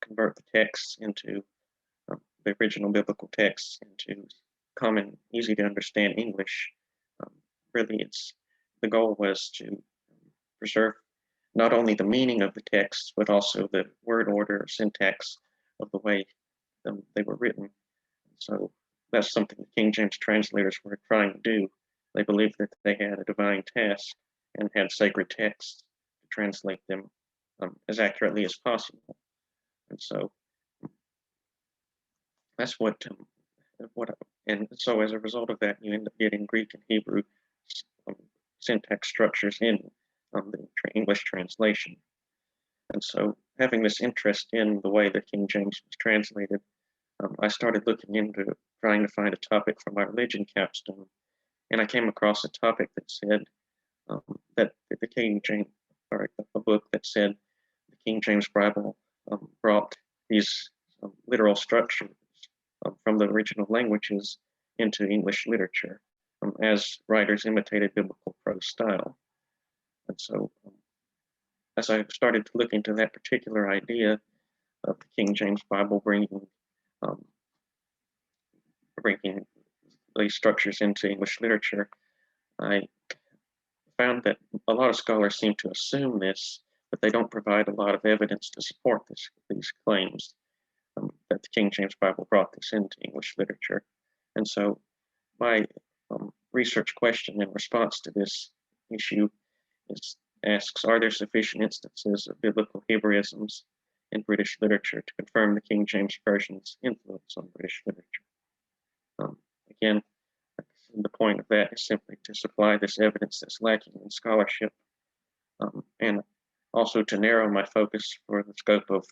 convert the texts into the original biblical texts into common, easy to understand English. Really, the goal was to preserve not only the meaning of the texts, but also the word order, syntax of the way they were written. So that's something the King James translators were trying to do. They believed that they had a divine task and had sacred texts to translate them as accurately as possible. And so that's and so as a result of that, you end up getting Greek and Hebrew syntax structures in the English translation. And so having this interest in the way the King James was translated, I started looking into trying to find a topic for my religion capstone. And I came across a topic that said that the King James, or a book that said the King James Bible brought these literal structures from the original languages into English literature as writers imitated biblical prose style. And so as I started to look into that particular idea of the King James Bible bringing these structures into English literature, I found that a lot of scholars seem to assume this, but they don't provide a lot of evidence to support these claims that the King James Bible brought this into English literature. And so my research question in response to this issue asks, are there sufficient instances of biblical Hebraisms in British literature to confirm the King James Version's influence on British literature? Again, the point of that is simply to supply this evidence that's lacking in scholarship, and also to narrow my focus for the scope of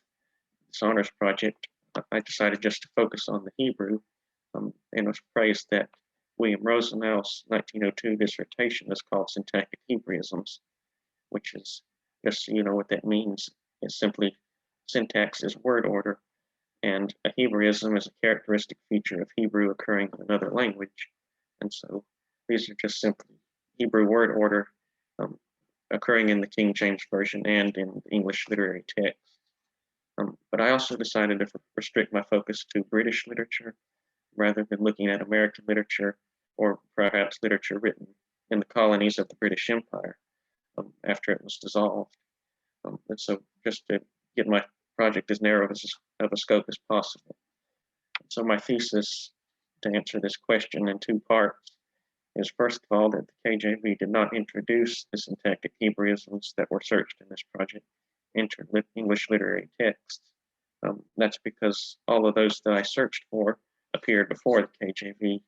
this honors project. I decided just to focus on the Hebrew, and it was praised that William Rosenau's 1902 dissertation is called Syntactic Hebraisms, which is, just so you know what that means, it's simply syntax is word order, and a Hebraism is a characteristic feature of Hebrew occurring in another language. And so these are just simply Hebrew word order occurring in the King James Version and in the English literary text. But I also decided to restrict my focus to British literature rather than looking at American literature or perhaps literature written in the colonies of the British Empire after it was dissolved. And so just to get my project as narrow of a scope as possible. So my thesis, to answer this question in two parts, is first of all that the KJV did not introduce the syntactic Hebraisms that were searched in this project into English literary texts. That's because all of those that I searched for appeared before the KJV,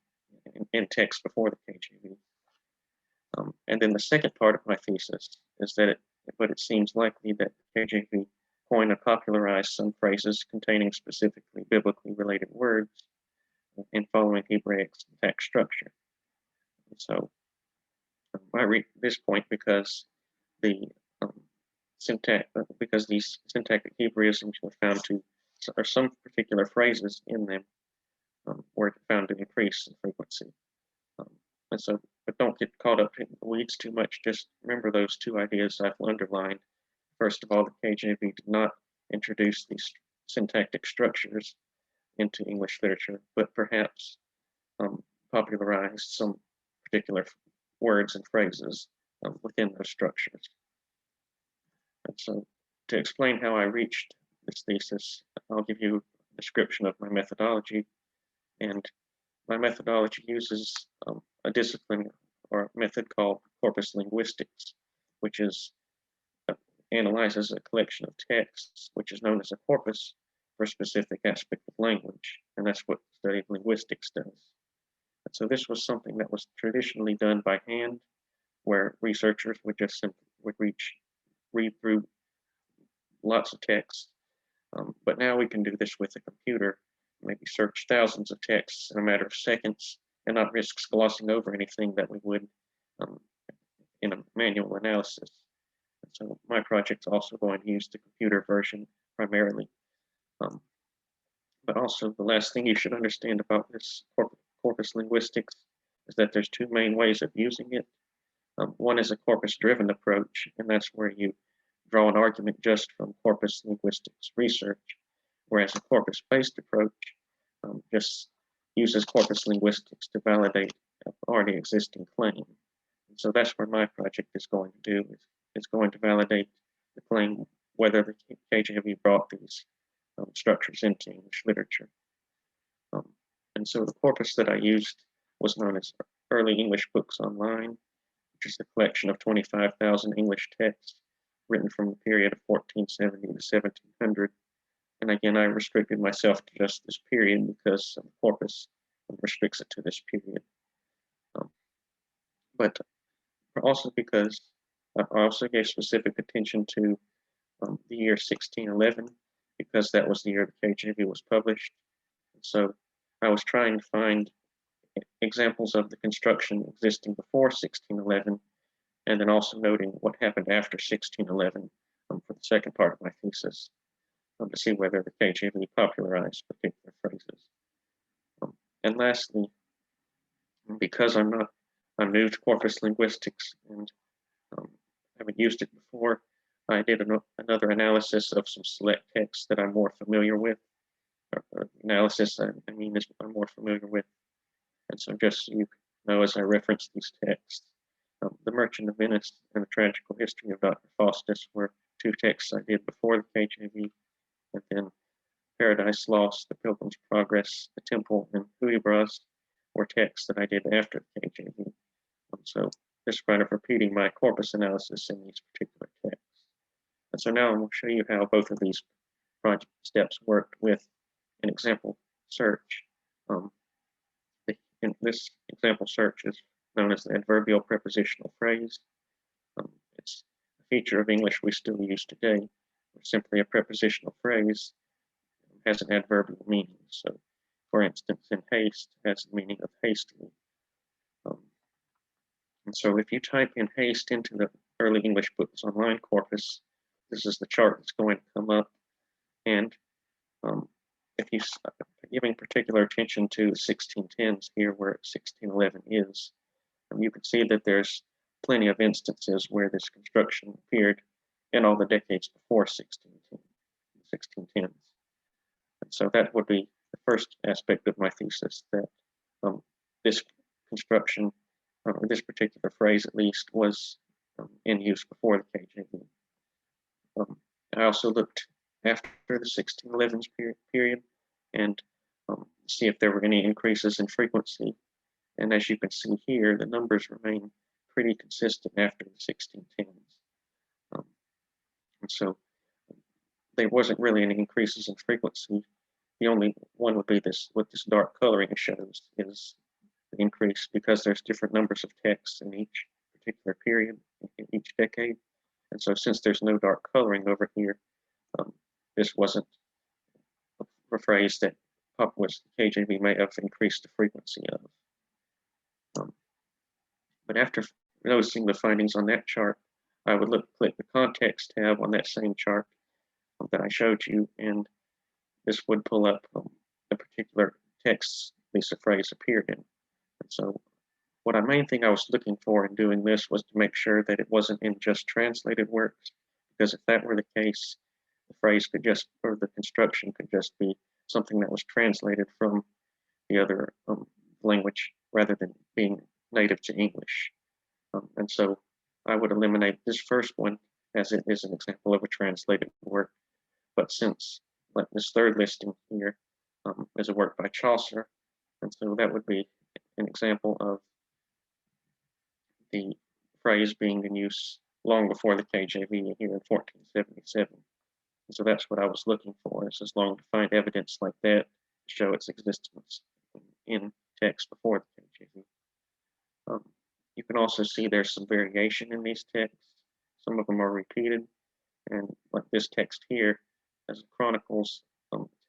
in text before the KJV. And then the second part of my thesis is that it seems likely that the KJV coined and popularized some phrases containing specifically biblically related words in following Hebraic syntax structure. And so I reach this point because these syntactic Hebraisms were found to, or some particular phrases in them were found to increase in frequency. And so, but don't get caught up in the weeds too much. Just remember those two ideas I've underlined. First of all, the KJV did not introduce these syntactic structures into English literature, but perhaps popularized some particular words and phrases within those structures. And so to explain how I reached this thesis, I'll give you a description of my methodology. And my methodology uses a discipline or method called corpus linguistics, which analyzes a collection of texts, which is known as a corpus for a specific aspect of language. And that's what the study of linguistics does. And so this was something that was traditionally done by hand, where researchers would just simply read through lots of text. But now we can do this with a computer, maybe search thousands of texts in a matter of seconds and not risk glossing over anything that we would in a manual analysis. And so my project's also going to use the computer version primarily. But also the last thing you should understand about this corpus linguistics is that there's two main ways of using it. One is a corpus-driven approach, and that's where you draw an argument just from corpus linguistics research, whereas a corpus-based approach just uses corpus linguistics to validate an already existing claim. And so that's where my project is going to do. It's going to validate the claim whether the KJV brought these structures into English literature. And so the corpus that I used was known as Early English Books Online, which is a collection of 25,000 English texts written from the period of 1470 to 1700. And again, I restricted myself to just this period because the corpus restricts it to this period. But also because I also gave specific attention to the year 1611, because that was the year the KJV was published. And so I was trying to find examples of the construction existing before 1611, and then also noting what happened after 1611 for the second part of my thesis, to see whether the KJV popularized particular phrases. And lastly, because I'm new to corpus linguistics and haven't used it before, I did another analysis of some select texts that I'm more familiar with. Analysis, I mean, is I'm more familiar with. And so just so you know, as I reference these texts, The Merchant of Venice and The Tragical History of Dr. Faustus were two texts I did before the KJV, and then Paradise Lost, The Pilgrim's Progress, The Temple, and Hudibras were texts that I did after the KJV. So just kind of repeating my corpus analysis in these particular texts. And so now I'm going to show you how both of these project steps worked with an example search. This example search is known as the Adverbial Prepositional Phrase. It's a feature of English we still use today, where simply a prepositional phrase has an adverbial meaning. So, for instance, in haste has the meaning of hastily. And so if you type in haste into the Early English Books Online corpus, this is the chart that's going to come up. And if you're giving particular attention to the 1610s here, where 1611 is, you can see that there's plenty of instances where this construction appeared in all the decades before 1610s. And so that would be the first aspect of my thesis, that this construction, or this particular phrase at least, was in use before the KJV. I also looked after the 1611s period and see if there were any increases in frequency. And as you can see here, the numbers remain pretty consistent after the 1610s. And so there wasn't really any increases in frequency. The only one would be this, what this dark coloring shows is the increase, because there's different numbers of texts in each particular period, in each decade. And so since there's no dark coloring over here, this wasn't a phrase that the KJV may have increased the frequency of. But after noticing the findings on that chart, I would click the context tab on that same chart that I showed you, and this would pull up the particular texts this phrase appeared in. And so what main thing I was looking for in doing this was to make sure that it wasn't in just translated works, because if that were the case, the phrase could just, or the construction could just be something that was translated from the other language rather than being native to English. And so I would eliminate this first one as it is an example of a translated work. But since, like this third listing here, is a work by Chaucer, and so that would be an example of the phrase being in use long before the KJV here in 1477. And so that's what I was looking for, is as long to find evidence like that to show its existence in text before the KJV. You can also see there's some variation in these texts. Some of them are repeated, and like this text here, as Chronicles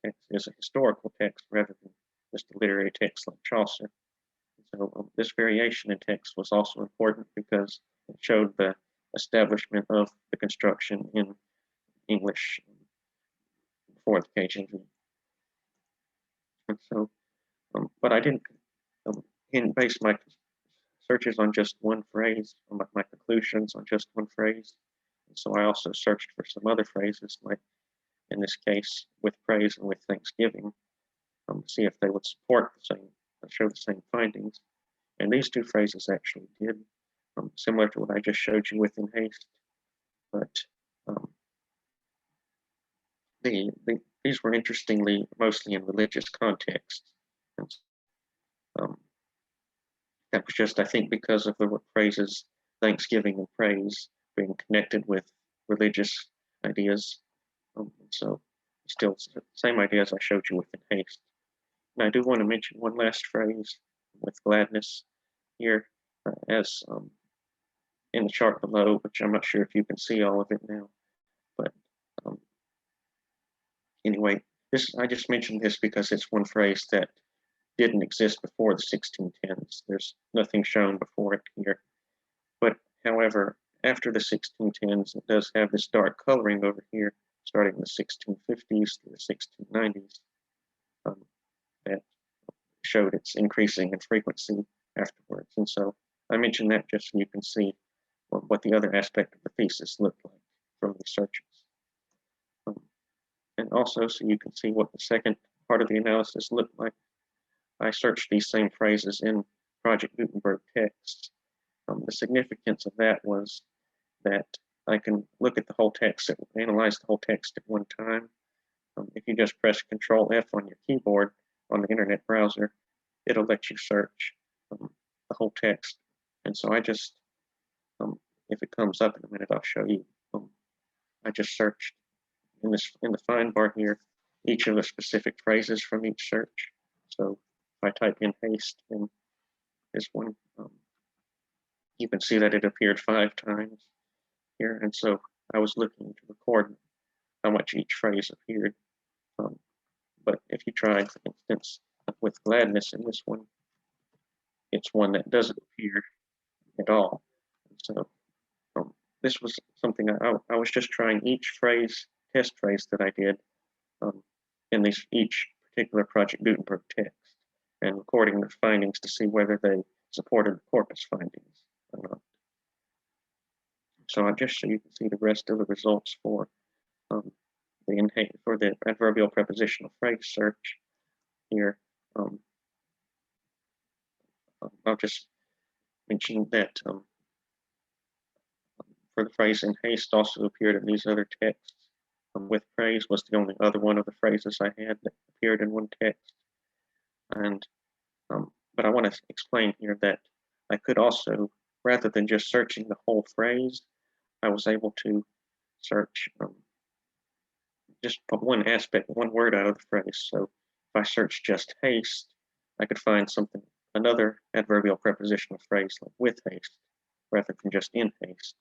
text, is a historical text rather than just a literary text like Chaucer. So this variation in text was also important because it showed the establishment of the construction in English before the KJV. And so, but I didn't base my searches on just one phrase, on my conclusions on just one phrase. And so I also searched for some other phrases, like in this case, with praise and with thanksgiving, see if they would support the same, show the same findings. And these two phrases actually did, similar to what I just showed you with in haste. But these were interestingly mostly in religious contexts. And, that was just, I think, because of the phrases thanksgiving and praise being connected with religious ideas. So still same ideas I showed you with in haste. And I do want to mention one last phrase with gladness here, as in the chart below, which I'm not sure if you can see all of it now. But anyway, I just mentioned this because it's one phrase that didn't exist before the 1610s. There's nothing shown before it here. But however, after the 1610s, it does have this dark coloring over here, starting in the 1650s through the 1690s, that showed its increasing in frequency afterwards. And so I mentioned that just so you can see what the other aspect of the thesis looked like from the searches. And also, so you can see what the second part of the analysis looked like, I searched these same phrases in Project Gutenberg texts. The significance of that was that I can look at the whole text, analyze the whole text at one time. If you just press Control F on your keyboard on the internet browser, it'll let you search the whole text. And so I just, if it comes up in a minute, I'll show you. I just searched in the find bar here each of the specific phrases from each search. So if I type in haste in this one, you can see that it appeared 5 times here. And so I was looking to record how much each phrase appeared. But if you try, for instance, with gladness in this one, it's one that doesn't appear at all. And so this was something I was just trying each phrase, test phrase that I did in each particular Project Gutenberg text and recording the findings to see whether they supported the corpus findings or not. So I'll just show you can see the rest of the results for the adverbial prepositional phrase search here. I'll just mention that for the phrase in haste also appeared in these other texts. With praise was the only other one of the phrases I had that appeared in one text. And but I want to explain here that I could also, rather than just searching the whole phrase, I was able to search just one aspect, one word out of the phrase. So if I search just haste, I could find another adverbial prepositional phrase like with haste, rather than just in haste.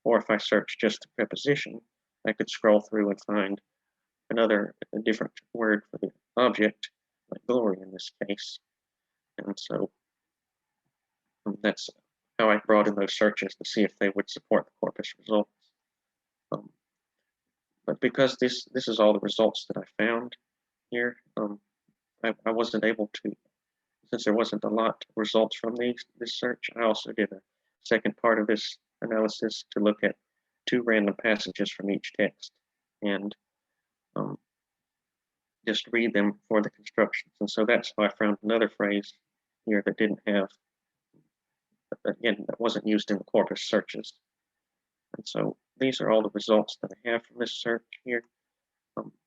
Or if I search just the preposition, I could scroll through and find a different word for the object, like glory in this case. And so that's how I brought in those searches to see if they would support the corpus results. But because this is all the results that I found here, I wasn't able to, since there wasn't a lot of results from this search, I also did a second part of this analysis to look at 2 random passages from each text and just read them for the constructions. And so that's how I found another phrase here that didn't have, again, that wasn't used in the corpus searches. And so these are all the results that I have from this search here.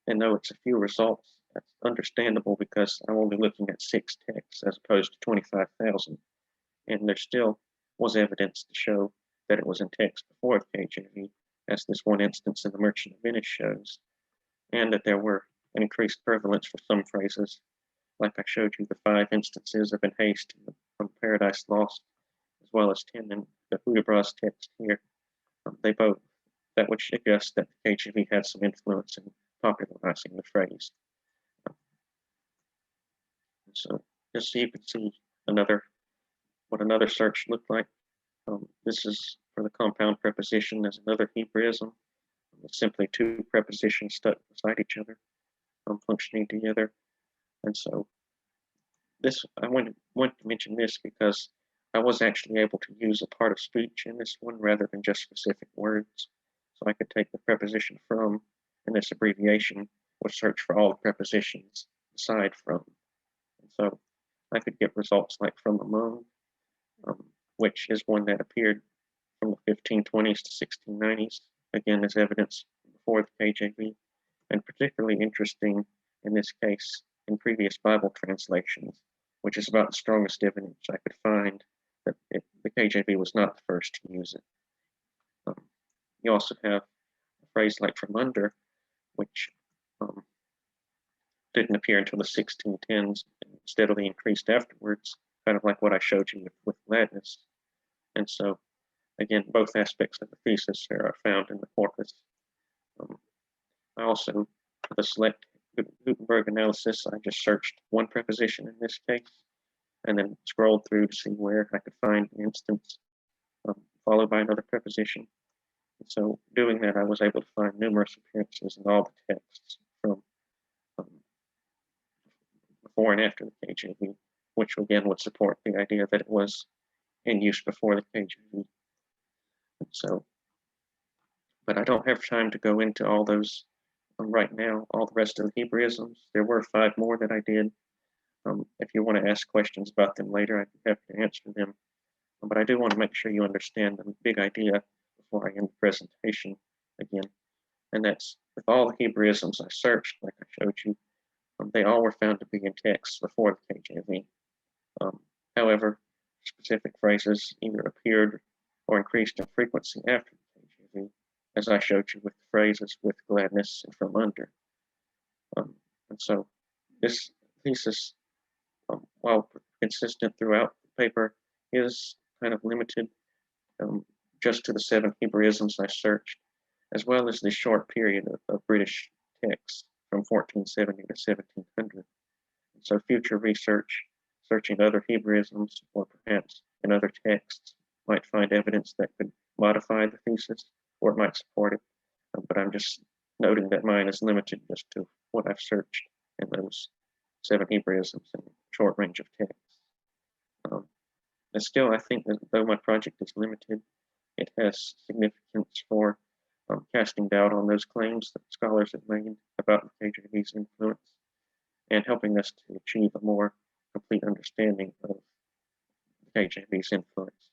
And though it's a few results, that's understandable because I'm only looking at 6 texts as opposed to 25,000. And there still was evidence to show that it was in text before the KJV, as this one instance in the Merchant of Venice shows, and that there were an increased prevalence for some phrases, like I showed you the 5 instances of in haste from Paradise Lost, as well as 10 in the Hudibras text here. That would suggest that the KJV had some influence in popularizing the phrase. So just so you can see what another search looked like. This is for the compound preposition as another Hebraism. It's simply 2 prepositions stuck beside each other, functioning together. And so I want to mention this because I was actually able to use a part of speech in this one rather than just specific words. So I could take the preposition from and this abbreviation would search for all the prepositions aside from. And so I could get results like from among, which is one that appeared from the 1520s to 1690s, again as evidence before the KJV, and particularly interesting in this case in previous Bible translations, which is about the strongest evidence I could find that the KJV was not the first to use it. You also have a phrase like from under, which didn't appear until the 1610s and steadily increased afterwards, kind of like what I showed you with gladness. And so, again, both aspects of the thesis are found in the corpus. I also, for the select Gutenberg analysis, I just searched one preposition in this case, and then scrolled through to see where I could find an instance followed by another preposition. And so doing that, I was able to find numerous appearances in all the texts from before and after the KJV, which again would support the idea that it was in use before the KJV. And so, but I don't have time to go into all those right now, all the rest of the Hebraisms. There were 5 more that I did. If you want to ask questions about them later, I'd be happy to answer them. But I do want to make sure you understand the big idea before I end the presentation again. And that's with all the Hebraisms I searched, like I showed you, they all were found to be in texts before the KJV. However, specific phrases either appeared or increased in frequency after the KJV, as I showed you with the phrases with gladness and from under. And so this thesis, while consistent throughout the paper, is kind of limited just to the 7 Hebraisms I searched, as well as the short period of British texts from 1470 to 1700. And so future research, searching other Hebraisms or perhaps in other texts, might find evidence that could modify the thesis or it might support it. But I'm just noting that mine is limited just to what I've searched in those 7 Hebraisms in a short range of texts. And still, I think that though my project is limited, it has significance for casting doubt on those claims that scholars have made about the KJV's influence and helping us to achieve a more complete understanding of the KJV's influence,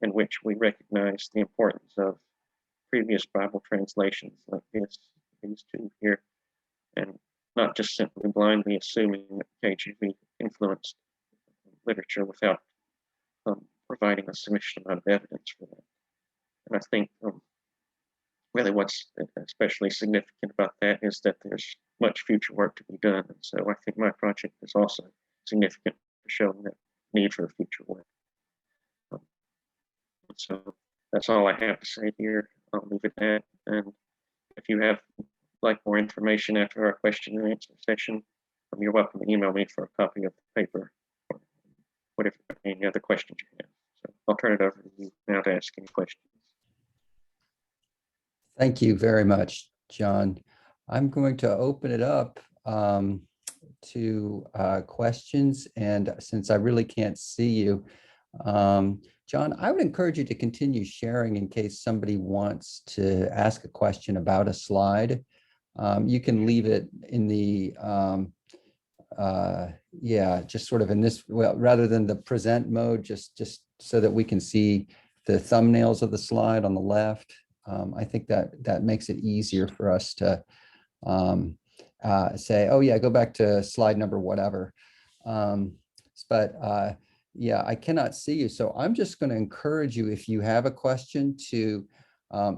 in which we recognize the importance of previous Bible translations like these 2 here, and not just simply blindly assuming that KJV influenced literature without providing a sufficient amount of evidence for that. And I think really what's especially significant about that is that there's much future work to be done. And so I think my project is also significant for showing that need for future work. So that's all I have to say here. I'll leave it at that. And if you have like more information after our question and answer session, you're welcome to email me for a copy of the paper or whatever, any other questions you have. So I'll turn it over to you now to ask any questions. Thank you very much, John. I'm going to open it up to questions. And since I really can't see you, John, I would encourage you to continue sharing in case somebody wants to ask a question about a slide. You can leave it in the, just sort of in this, well, rather than the present mode, just so that we can see the thumbnails of the slide on the left. I think that makes it easier for us to say, oh yeah, go back to slide number whatever. Yeah, I cannot see you. So I'm just going to encourage you, if you have a question, to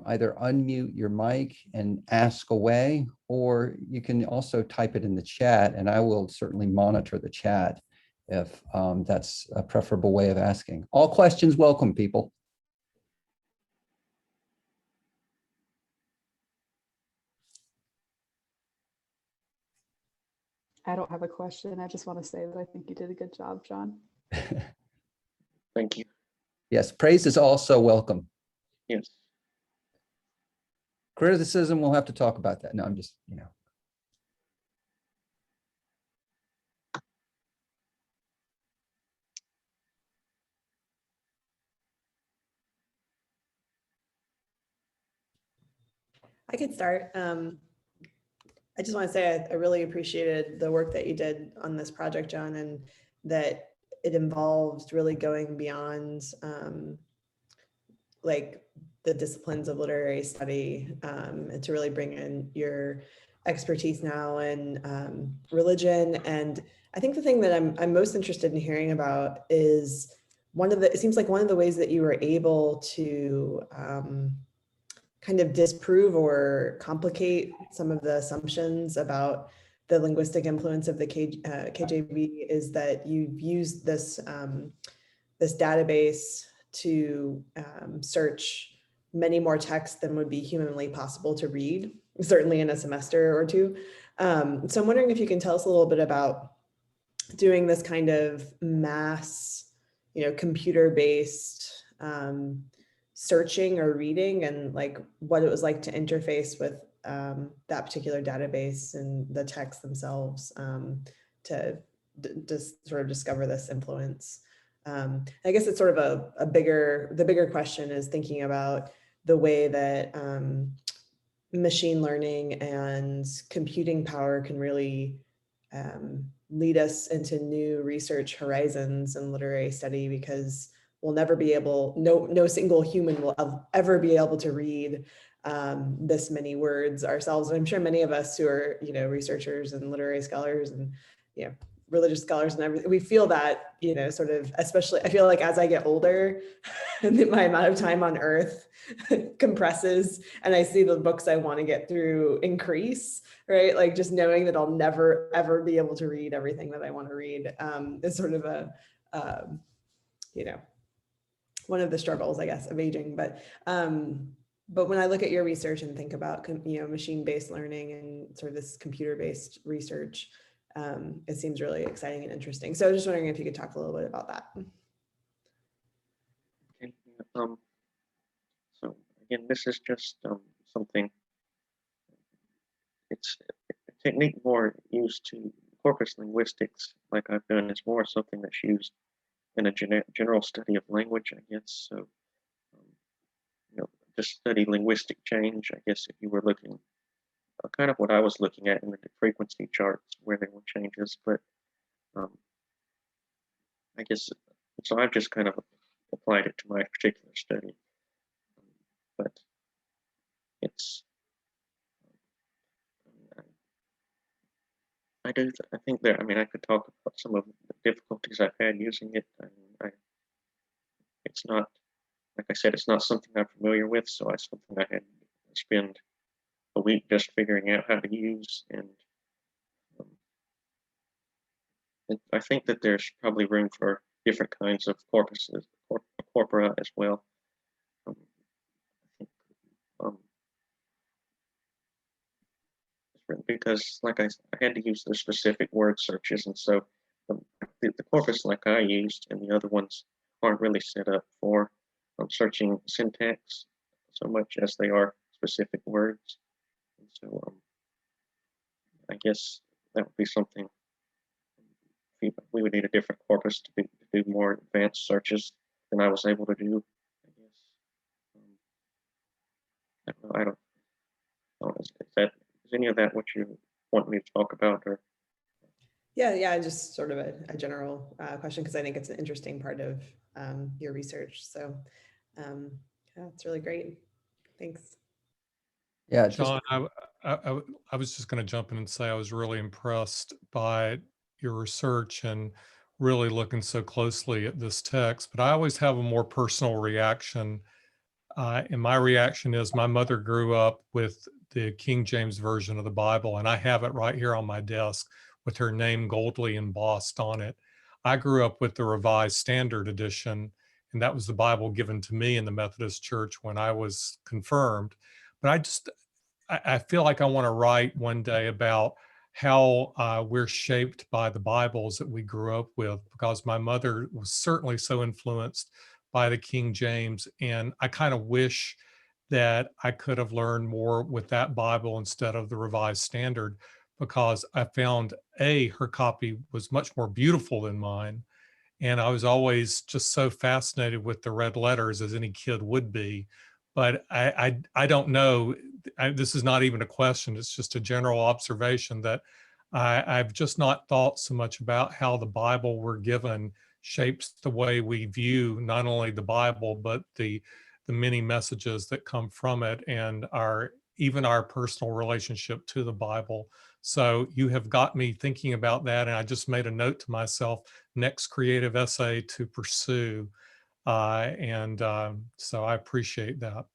either unmute your mic and ask away, or you can also type it in the chat, and I will certainly monitor the chat if that's a preferable way of asking. All questions welcome, people. I don't have a question. I just want to say that I think you did a good job, John. Thank you. Yes, praise is also welcome. Yes. Criticism, we'll have to talk about that. No, I'm just, I could start. I just want to say I really appreciated the work that you did on this project, John, and that it involved really going beyond like the disciplines of literary study, and to really bring in your expertise now in religion. And I think the thing that I'm most interested in hearing about is it seems like one of the ways that you were able to kind of disprove or complicate some of the assumptions about the linguistic influence of the KJV is that you've used this this database to search many more texts than would be humanly possible to read, certainly in a semester or two. So I'm wondering if you can tell us a little bit about doing this kind of mass, computer-based searching or reading, and like what it was like to interface with that particular database and the texts themselves to just sort of discover this influence. I guess it's sort of the bigger question is thinking about the way that machine learning and computing power can really lead us into new research horizons in literary study, because we'll never be able, no single human will ever be able to read this many words ourselves. And I'm sure many of us who are, researchers and literary scholars and, religious scholars and everything, we feel that, sort of, especially, I feel like as I get older and my amount of time on earth compresses and I see the books I want to get through increase, right? Like just knowing that I'll never, ever be able to read everything that I want to read is sort of one of the struggles, I guess, of aging. But when I look at your research and think about, machine-based learning and sort of this computer-based research, it seems really exciting and interesting. So I was just wondering if you could talk a little bit about that. Okay. So again, this is just something, it's a technique more used to corpus linguistics, like I've done, is more something that's used in a general study of language, I guess. So, to study linguistic change, I guess if you were looking, kind of what I was looking at in the frequency charts where there were changes, but I guess, so I've just kind of applied it to my particular study. But it's, I think that, I could talk about some of the difficulties I've had using it. It's not, like I said, it's not something I'm familiar with, so it's something I had to spend a week just figuring out how to use. And I think that there's probably room for different kinds of corpuses, corpora as well. Because like I had to use the specific word searches, and so the corpus like I used and the other ones aren't really set up for searching syntax so much as they are specific words. And so I guess that would be something we would need a different corpus to do more advanced searches than I was able to do, I guess. I don't know. Is any of that what you want me to talk about? Or Yeah, just sort of a general question, because I think it's an interesting part of your research. So yeah, it's really great. Thanks. Yeah, John, I was just going to jump in and say I was really impressed by your research and really looking so closely at this text, but I always have a more personal reaction. And my reaction is my mother grew up with the King James Version of the Bible, and I have it right here on my desk with her name goldly embossed on it. I grew up with the Revised Standard Edition, and that was the Bible given to me in the Methodist Church when I was confirmed. But I feel like I want to write one day about how we're shaped by the Bibles that we grew up with, because my mother was certainly so influenced by the King James. And I kind of wish that I could have learned more with that Bible instead of the Revised Standard, because I found her copy was much more beautiful than mine. And I was always just so fascinated with the red letters, as any kid would be. but I don't know. This is not even a question. It's just a general observation that I've just not thought so much about how the Bible we're given shapes the way we view not only the Bible, but the many messages that come from it, and even our personal relationship to the Bible. So you have got me thinking about that, and I just made a note to myself, next creative essay to pursue. So I appreciate that.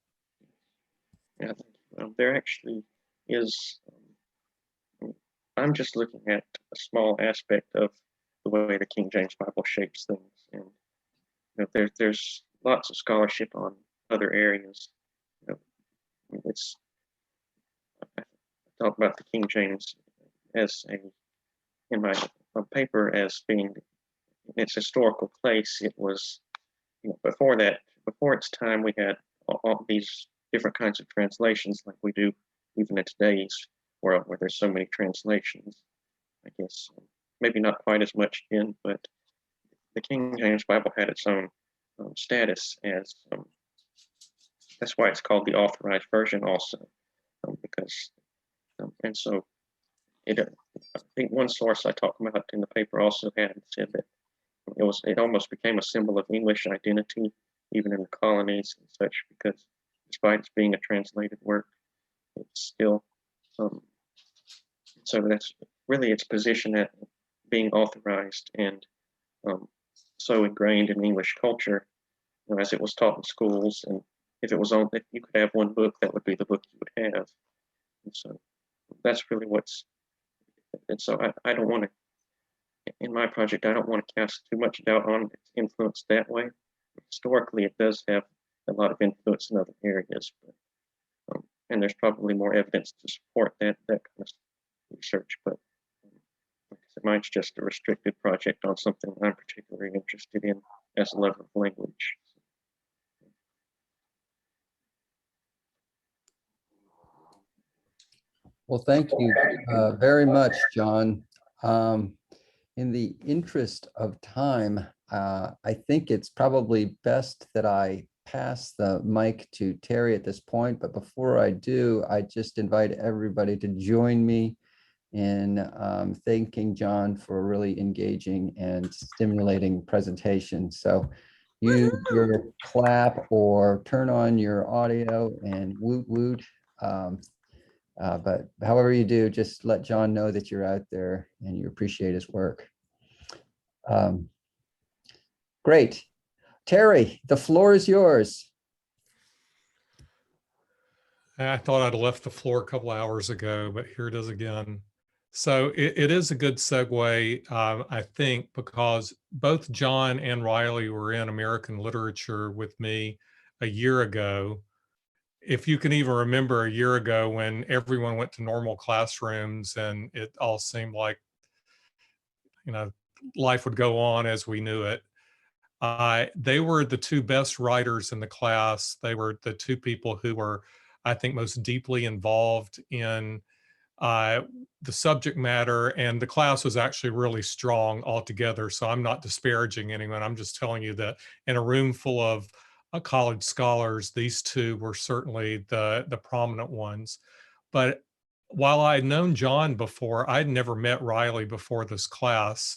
Yeah, there actually is. I'm just looking at a small aspect of the way the King James Bible shapes things, and there's lots of scholarship on other areas. It's I talk about the King James as in my paper as being its historical place. It was before its time, we had all these different kinds of translations like we do even in today's world, where there's so many translations. I guess maybe not quite as much then, but the King James Bible had its own status as that's why it's called the Authorized Version also, because and so I think one source I talked about in the paper also said that it almost became a symbol of English identity even in the colonies and such, because despite its being a translated work, it's still so that's really its position at being authorized and so ingrained in English culture, as it was taught in schools. And if you could have one book, that would be the book you would have. And so that's really and so I don't want to, in my project, I don't want to cast too much doubt on its influence that way. Historically, it does have a lot of influence in other areas, but, and there's probably more evidence to support that kind of research, but mine's just a restricted project on something I'm particularly interested in as a lover of language. Well, thank you very much, John. In the interest of time, I think it's probably best that I pass the mic to Terry at this point. But before I do, I just invite everybody to join me in thanking John for a really engaging and stimulating presentation. So use your clap or turn on your audio and woot woot. But however you do, just let John know that you're out there and you appreciate his work. Great. Terry, the floor is yours. I thought I'd left the floor a couple hours ago, but here it is again. So it is a good segue, I think, because both John and Riley were in American literature with me a year ago. If you can even remember a year ago when everyone went to normal classrooms and it all seemed like, life would go on as we knew it. They were the two best writers in the class. They were the two people who were, I think, most deeply involved in the subject matter, and the class was actually really strong altogether. So I'm not disparaging anyone. I'm just telling you that in a room full of college scholars, these two were certainly the prominent ones. But while I had known John before, I'd never met Riley before this class.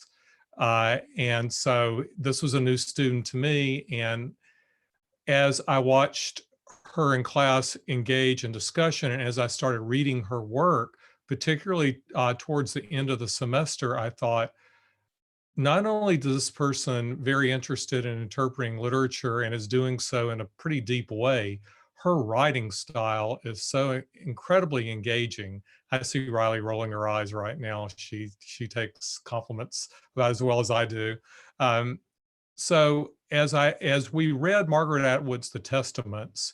And so this was a new student to me. And as I watched her in class engage in discussion, and as I started reading her work, particularly towards the end of the semester, I thought, not only does this person very interested in interpreting literature and is doing so in a pretty deep way, her writing style is so incredibly engaging. I see Riley rolling her eyes right now. She takes compliments about as well as I do. So as we read Margaret Atwood's The Testaments,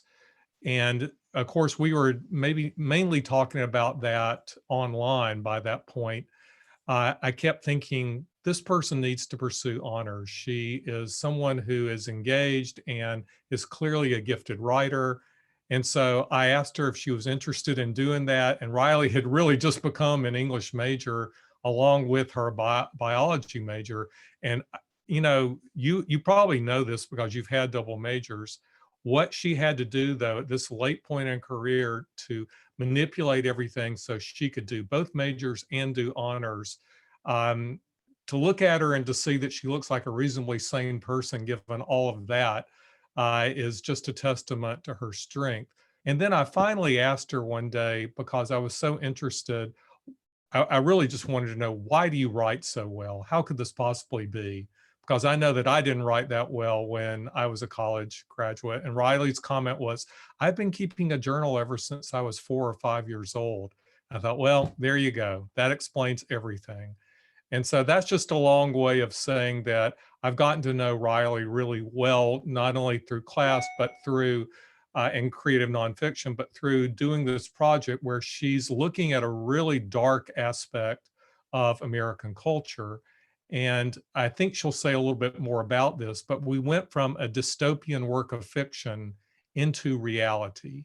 and of course we were mainly talking about that online by that point, I kept thinking, this person needs to pursue honors. She is someone who is engaged and is clearly a gifted writer. And so I asked her if she was interested in doing that. And Riley had really just become an English major along with her biology major. And you probably know this because you've had double majors. What she had to do, though, at this late point in her career to manipulate everything so she could do both majors and do honors, to look at her and to see that she looks like a reasonably sane person given all of that, is just a testament to her strength. And then I finally asked her one day, because I was so interested, I really just wanted to know, why do you write so well? How could this possibly be? Because I know that I didn't write that well when I was a college graduate. And Riley's comment was, I've been keeping a journal ever since I was 4 or 5 years old. I thought, well, there you go. That explains everything. And so that's just a long way of saying that I've gotten to know Riley really well, not only through class, but through in creative nonfiction, but through doing this project where she's looking at a really dark aspect of American culture. And I think she'll say a little bit more about this, but we went from a dystopian work of fiction into reality.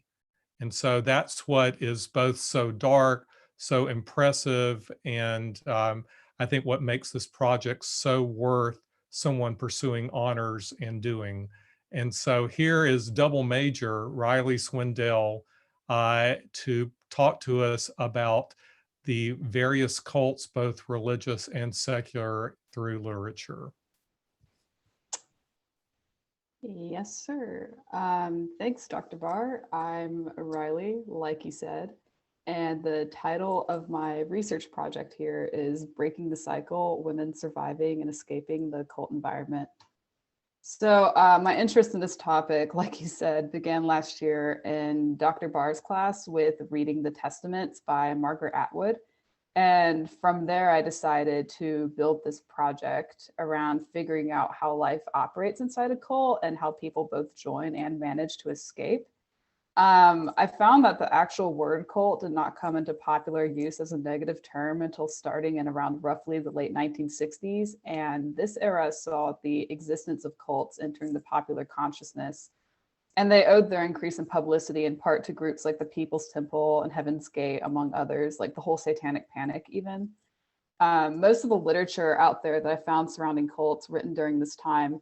And so that's what is both so dark, so impressive, and I think what makes this project so worth someone pursuing honors and doing. And so here is double major Riley Swindell to talk to us about the various cults, both religious and secular, through literature. Yes, sir. Thanks, Dr. Barr. I'm Riley, like you said, and the title of my research project here is Breaking the Cycle, Women Surviving and Escaping the Cult Environment. So my interest in this topic, like you said, began last year in Dr. Barr's class with Reading the Testaments by Margaret Atwood. And from there, I decided to build this project around figuring out how life operates inside a cult and how people both join and manage to escape. I found that the actual word cult did not come into popular use as a negative term until starting in around roughly the late 1960s. And this era saw the existence of cults entering the popular consciousness. And they owed their increase in publicity in part to groups like the People's Temple and Heaven's Gate, among others, like the whole Satanic Panic even. Most of the literature out there that I found surrounding cults written during this time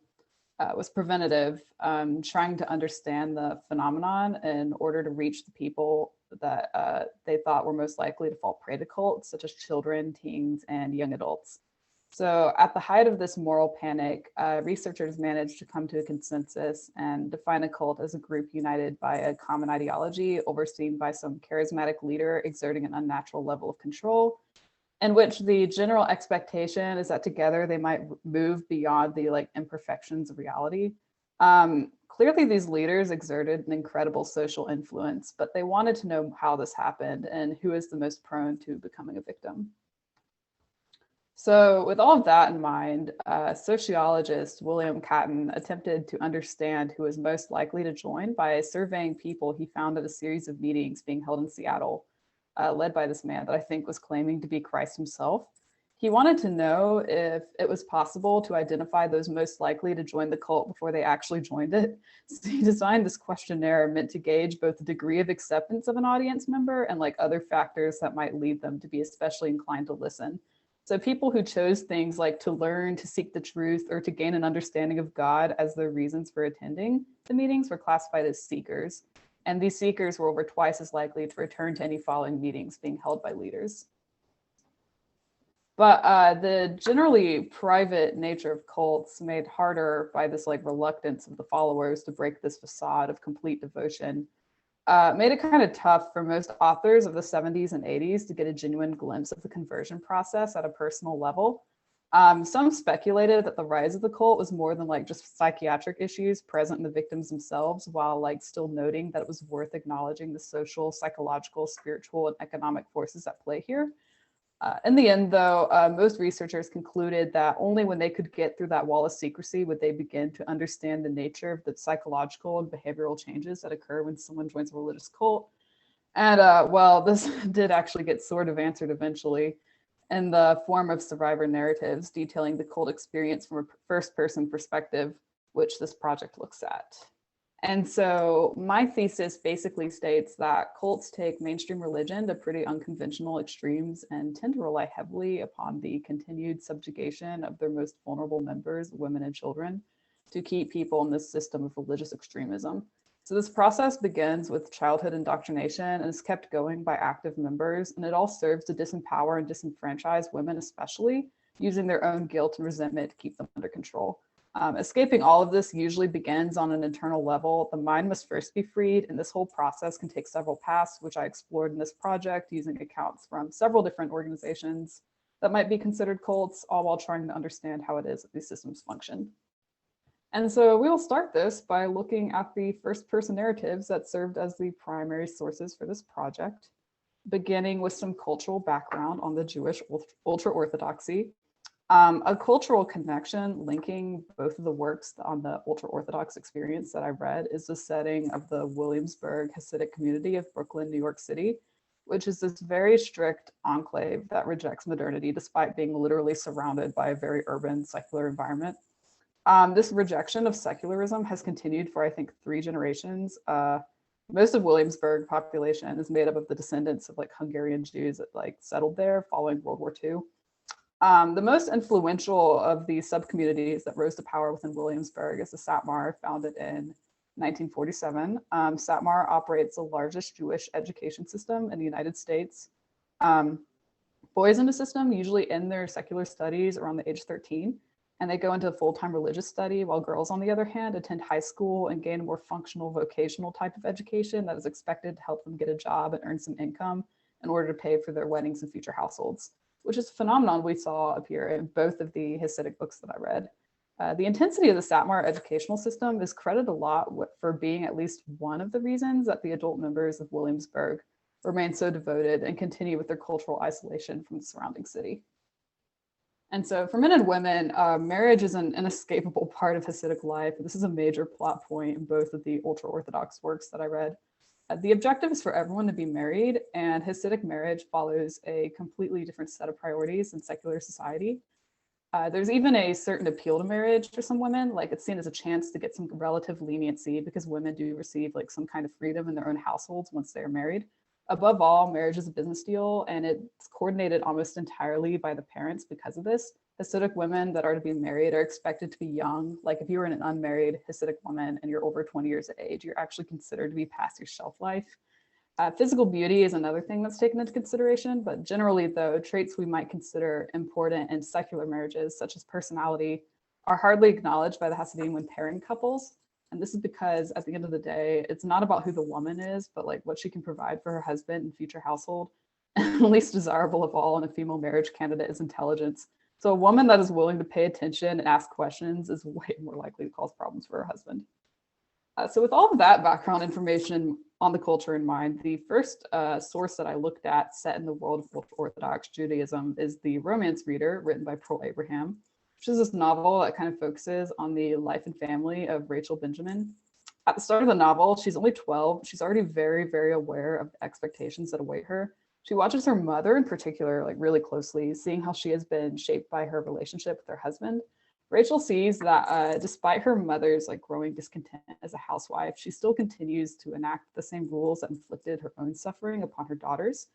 was preventative, trying to understand the phenomenon in order to reach the people that they thought were most likely to fall prey to cults, such as children, teens, and young adults. So at the height of this moral panic, researchers managed to come to a consensus and define a cult as a group united by a common ideology, overseen by some charismatic leader exerting an unnatural level of control, in which the general expectation is that together they might move beyond the imperfections of reality. Clearly, these leaders exerted an incredible social influence, but they wanted to know how this happened and who is the most prone to becoming a victim. So with all of that in mind, sociologist William Catton attempted to understand who was most likely to join by surveying people he found at a series of meetings being held in Seattle, led by this man that I think was claiming to be Christ himself. He wanted to know if it was possible to identify those most likely to join the cult before they actually joined it. So he designed this questionnaire meant to gauge both the degree of acceptance of an audience member and other factors that might lead them to be especially inclined to listen. So people who chose things like to learn, to seek the truth, or to gain an understanding of God as their reasons for attending the meetings were classified as seekers. And these seekers were over twice as likely to return to any following meetings being held by leaders. But the generally private nature of cults, made harder by this reluctance of the followers to break this facade of complete devotion, made it kind of tough for most authors of the 70s and 80s to get a genuine glimpse of the conversion process at a personal level. Some speculated that the rise of the cult was more than just psychiatric issues present in the victims themselves, while still noting that it was worth acknowledging the social, psychological, spiritual, and economic forces at play here. In the end, though, most researchers concluded that only when they could get through that wall of secrecy would they begin to understand the nature of the psychological and behavioral changes that occur when someone joins a religious cult. And well, this did actually get sort of answered eventually in the form of survivor narratives detailing the cult experience from a first-person perspective, which this project looks at. And so my thesis basically states that cults take mainstream religion to pretty unconventional extremes and tend to rely heavily upon the continued subjugation of their most vulnerable members, women and children, to keep people in this system of religious extremism. So this process begins with childhood indoctrination and is kept going by active members, and it all serves to disempower and disenfranchise women especially, using their own guilt and resentment to keep them under control. Escaping all of this usually begins on an internal level. The mind must first be freed, and this whole process can take several paths, which I explored in this project using accounts from several different organizations that might be considered cults, all while trying to understand how it is that these systems function. And so we will start this by looking at the first person narratives that served as the primary sources for this project, beginning with some cultural background on the Jewish ultra-Orthodoxy. A cultural connection linking both of the works on the ultra-Orthodox experience that I read is the setting of the Williamsburg Hasidic community of Brooklyn, New York City, which is this very strict enclave that rejects modernity despite being literally surrounded by a very urban, secular environment. This rejection of secularism has continued for, I think, 3 generations. Most of Williamsburg population is made up of the descendants of like Hungarian Jews that like settled there following World War II. The most influential of the sub-communities that rose to power within Williamsburg is the Satmar, founded in 1947. Satmar operates the largest Jewish education system in the United States. Boys in the system usually end their secular studies around the age 13, and they go into full-time religious study, while girls, on the other hand, attend high school and gain a more functional vocational type of education that is expected to help them get a job and earn some income in order to pay for their weddings and future households, which is a phenomenon we saw appear in both of the Hasidic books that I read. The intensity of the Satmar educational system is credited a lot for being at least one of the reasons that the adult members of Williamsburg remain so devoted and continue with their cultural isolation from the surrounding city. And so for men and women, marriage is an inescapable part of Hasidic life. This is a major plot point in both of the ultra-Orthodox works that I read. The objective is for everyone to be married, and Hasidic marriage follows a completely different set of priorities in secular society. There's even a certain appeal to marriage for some women, like it's seen as a chance to get some relative leniency because women do receive like some kind of freedom in their own households once they're married. Above all, marriage is a business deal, and it's coordinated almost entirely by the parents because of this. Hasidic women that are to be married are expected to be young. Like if you were an unmarried Hasidic woman and you're over 20 years of age, you're actually considered to be past your shelf life. Physical beauty is another thing that's taken into consideration, but generally though, traits we might consider important in secular marriages, such as personality, are hardly acknowledged by the Hasidim when pairing couples. And this is because at the end of the day, it's not about who the woman is, but like what she can provide for her husband and future household. And the least desirable of all in a female marriage candidate is intelligence. So a woman that is willing to pay attention and ask questions is way more likely to cause problems for her husband. So with all of that background information on the culture in mind, the first source that I looked at set in the world of Orthodox Judaism is The Romance Reader, written by Pearl Abraham, which is this novel that kind of focuses on the life and family of Rachel Benjamin. At the start of the novel, she's only 12. She's already very, very aware of the expectations that await her. She watches her mother in particular, like really closely, seeing how she has been shaped by her relationship with her husband. Rachel sees that despite her mother's like growing discontent as a housewife, she still continues to enact the same rules that inflicted her own suffering upon her daughters.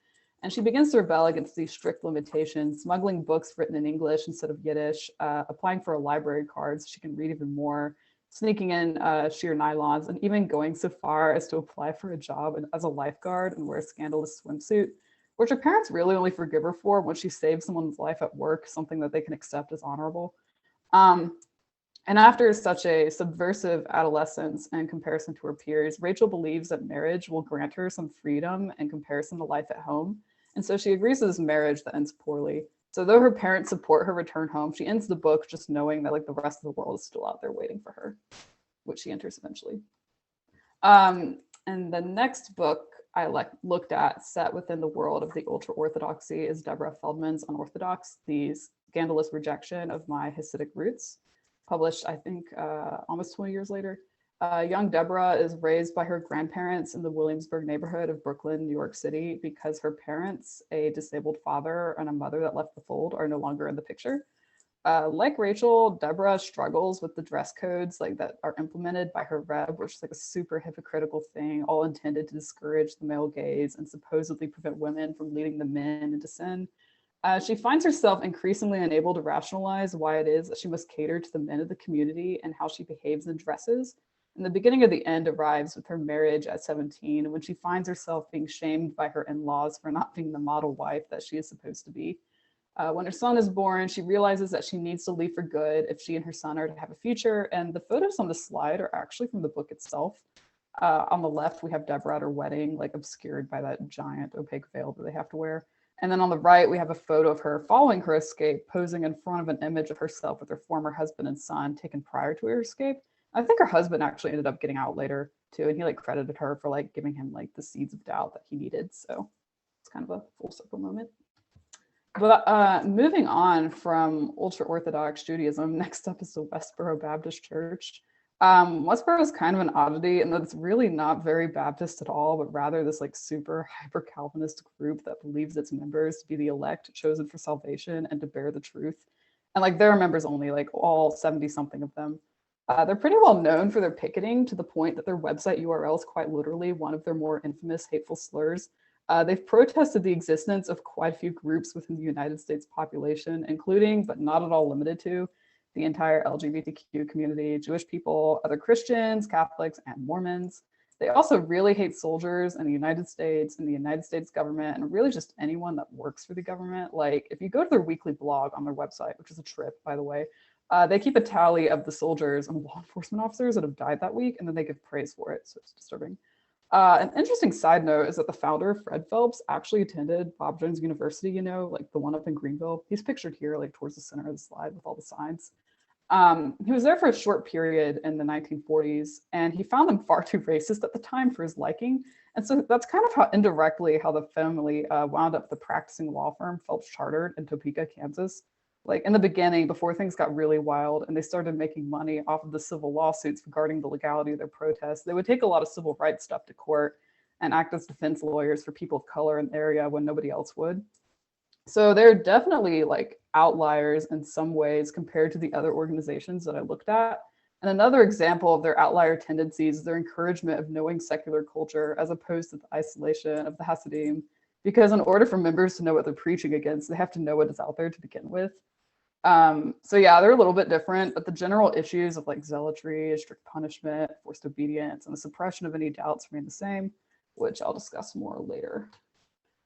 And she begins to rebel against these strict limitations, smuggling books written in English instead of Yiddish, applying for a library card so she can read even more, sneaking in sheer nylons, and even going so far as to apply for a job as a lifeguard and wear a scandalous swimsuit, which her parents really only forgive her for when she saves someone's life at work, something that they can accept as honorable. And after such a subversive adolescence in comparison to her peers, Rachel believes that marriage will grant her some freedom in comparison to life at home. And so she agrees to this marriage that ends poorly. So though her parents support her return home, she ends the book just knowing that like the rest of the world is still out there waiting for her, which she enters eventually. And the next book I looked at set within the world of the ultra-Orthodoxy is Deborah Feldman's Unorthodox, the Scandalous Rejection of My Hasidic Roots, published, I think, almost 20 years later. Young Deborah is raised by her grandparents in the Williamsburg neighborhood of Brooklyn, New York City, because her parents, a disabled father and a mother that left the fold, are no longer in the picture. Like Rachel, Deborah struggles with the dress codes like that are implemented by her Reb, which is like a super hypocritical thing, all intended to discourage the male gaze and supposedly prevent women from leading the men into sin. She finds herself increasingly unable to rationalize why it is that she must cater to the men of the community and how she behaves and dresses. And the beginning of the end arrives with her marriage at 17, when she finds herself being shamed by her in-laws for not being the model wife that she is supposed to be. When her son is born, she realizes that she needs to leave for good if she and her son are to have a future. And the photos on the slide are actually from the book itself. On the left, we have Deborah at her wedding, like obscured by that giant opaque veil that they have to wear. And then on the right, we have a photo of her following her escape, posing in front of an image of herself with her former husband and son taken prior to her escape. I think her husband actually ended up getting out later too, and he like credited her for like giving him like the seeds of doubt that he needed. So it's kind of a full circle moment. But moving on from ultra-Orthodox Judaism, next up is the Westboro Baptist Church. Westboro is kind of an oddity in that it's really not very Baptist at all, but rather this like super hyper-Calvinist group that believes its members to be the elect chosen for salvation and to bear the truth. And like there are members only, like all 70-something of them. They're pretty well known for their picketing, to the point that their website URL is quite literally one of their more infamous hateful slurs. They've protested the existence of quite a few groups within the United States population, including, but not at all limited to, the entire LGBTQ community, Jewish people, other Christians, Catholics, and Mormons. They also really hate soldiers in the United States and the United States government, and really just anyone that works for the government. Like if you go to their weekly blog on their website, which is a trip, by the way, they keep a tally of the soldiers and law enforcement officers that have died that week, and then they give praise for it, so it's disturbing. An interesting side note is that the founder, Fred Phelps, actually attended Bob Jones University, you know, like the one up in Greenville. He's pictured here, like towards the center of the slide with all the signs. He was there for a short period in the 1940s, and he found them far too racist at the time for his liking. And so that's kind of how indirectly how the family wound up the practicing law firm Phelps Chartered in Topeka, Kansas. Like in the beginning, before things got really wild and they started making money off of the civil lawsuits regarding the legality of their protests, they would take a lot of civil rights stuff to court and act as defense lawyers for people of color in the area when nobody else would. So they're definitely like outliers in some ways compared to the other organizations that I looked at. And another example of their outlier tendencies is their encouragement of knowing secular culture as opposed to the isolation of the Hasidim, because in order for members to know what they're preaching against, they have to know what is out there to begin with. So yeah, they're a little bit different, but the general issues of like zealotry, strict punishment, forced obedience, and the suppression of any doubts remain the same, which I'll discuss more later.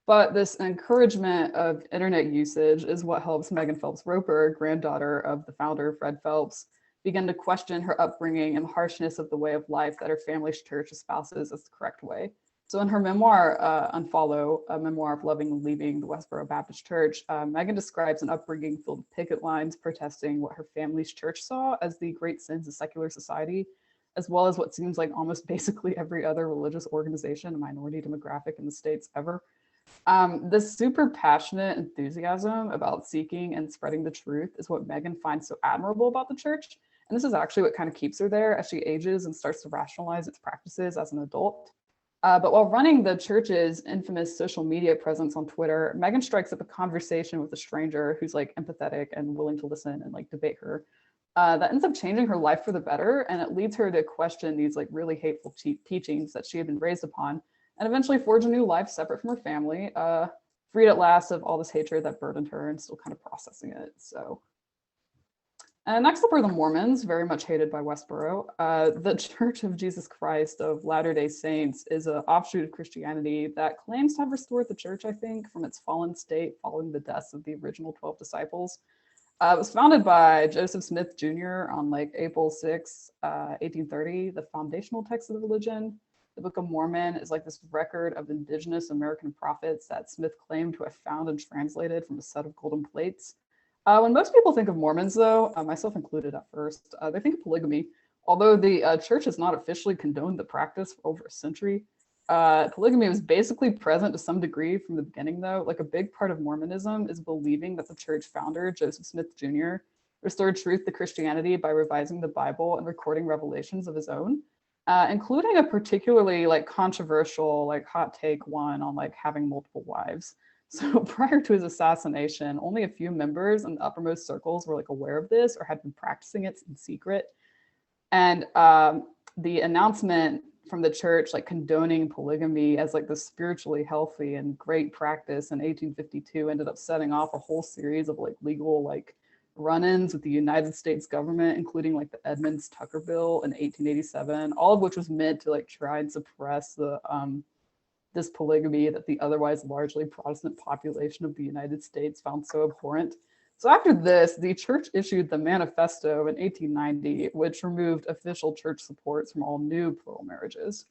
But this encouragement of internet usage is what helps Megan Phelps Roper, granddaughter of the founder, Fred Phelps, begin to question her upbringing and the harshness of the way of life that her family's church espouses as the correct way. So in her memoir, Unfollow, a memoir of loving and leaving the Westboro Baptist Church, Megan describes an upbringing filled with picket lines protesting what her family's church saw as the great sins of secular society, as well as what seems like almost basically every other religious organization and minority demographic in the States ever. This super passionate enthusiasm about seeking and spreading the truth is what Megan finds so admirable about the church. And this is actually what kind of keeps her there as she ages and starts to rationalize its practices as an adult. But while running the church's infamous social media presence on Twitter, Megan strikes up a conversation with a stranger who's like empathetic and willing to listen and like debate her. That ends up changing her life for the better, and it leads her to question these like really hateful teachings that she had been raised upon, and eventually forge a new life separate from her family, freed at last of all this hatred that burdened her and still kind of processing it. So. And next up are the Mormons, very much hated by Westboro. The Church of Jesus Christ of Latter-day Saints is an offshoot of Christianity that claims to have restored the church, I think, from its fallen state following the deaths of the original 12 disciples. It was founded by Joseph Smith Jr. on like April 6, 1830. The foundational text of the religion, the Book of Mormon, is like this record of indigenous American prophets that Smith claimed to have found and translated from a set of golden plates. When most people think of Mormons, though, myself included at first, they think of polygamy. Although the church has not officially condoned the practice for over a century, polygamy was basically present to some degree from the beginning, though. Like a big part of Mormonism is believing that the church founder, Joseph Smith Jr., restored truth to Christianity by revising the Bible and recording revelations of his own, including a particularly like controversial, like hot take one on like having multiple wives. So prior to his assassination, only a few members in the uppermost circles were like aware of this or had been practicing it in secret. And the announcement from the church, like condoning polygamy as like the spiritually healthy and great practice in 1852, ended up setting off a whole series of like legal like run-ins with the United States government, including like the Edmunds-Tucker Bill in 1887, all of which was meant to like try and suppress the this polygamy that the otherwise largely Protestant population of the United States found so abhorrent. So after this, the church issued the Manifesto in 1890, which removed official church supports from all new plural marriages.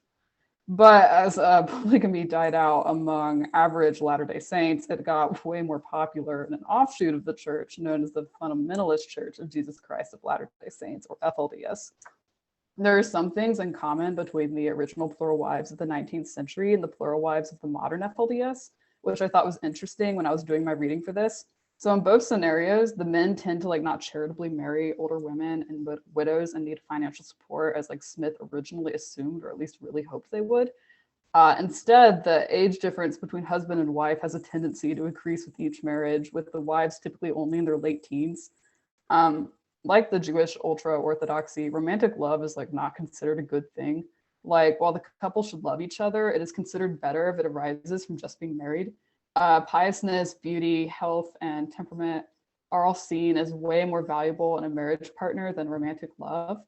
But as polygamy died out among average Latter-day Saints, it got way more popular in an offshoot of the church known as the Fundamentalist Church of Jesus Christ of Latter-day Saints, or FLDS. There are some things in common between the original plural wives of the 19th century and the plural wives of the modern FLDS, which I thought was interesting when I was doing my reading for this. So in both scenarios, the men tend to like not charitably marry older women and widows and need financial support, as like Smith originally assumed, or at least really hoped they would. Instead, the age difference between husband and wife has a tendency to increase with each marriage, with the wives typically only in their late teens. Like the Jewish ultra-Orthodoxy, romantic love is like not considered a good thing. Like, while the couple should love each other, it is considered better if it arises from just being married. Piousness, beauty, health, and temperament are all seen as way more valuable in a marriage partner than romantic love.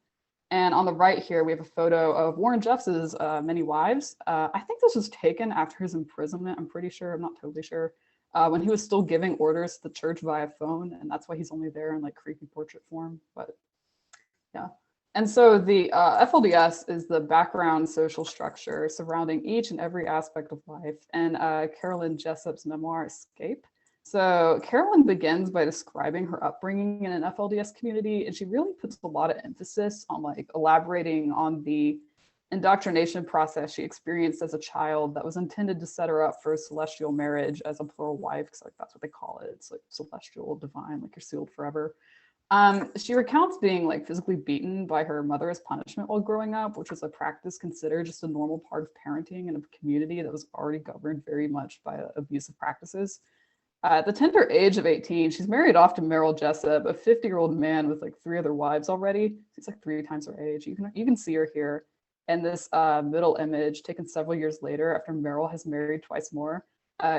And on the right here, we have a photo of Warren Jeffs' many wives. I think this was taken after his imprisonment, I'm pretty sure, I'm not totally sure, when he was still giving orders to the church via phone, and that's why he's only there in like creepy portrait form, but yeah. And so the FLDS is the background social structure surrounding each and every aspect of life. And Carolyn Jessop's memoir, Escape. So Carolyn begins by describing her upbringing in an FLDS community, and she really puts a lot of emphasis on like elaborating on the indoctrination process she experienced as a child that was intended to set her up for a celestial marriage as a plural wife, because like that's what they call it. It's like celestial, divine, like you're sealed forever. She recounts being like physically beaten by her mother as punishment while growing up, which was a practice considered just a normal part of parenting in a community that was already governed very much by abusive practices. At the tender age of 18, she's married off to Merrill Jessop, a 50-year-old man with like 3 other wives already. She's like 3 times her age. You can see her here in this middle image taken several years later after Merrill has married twice more.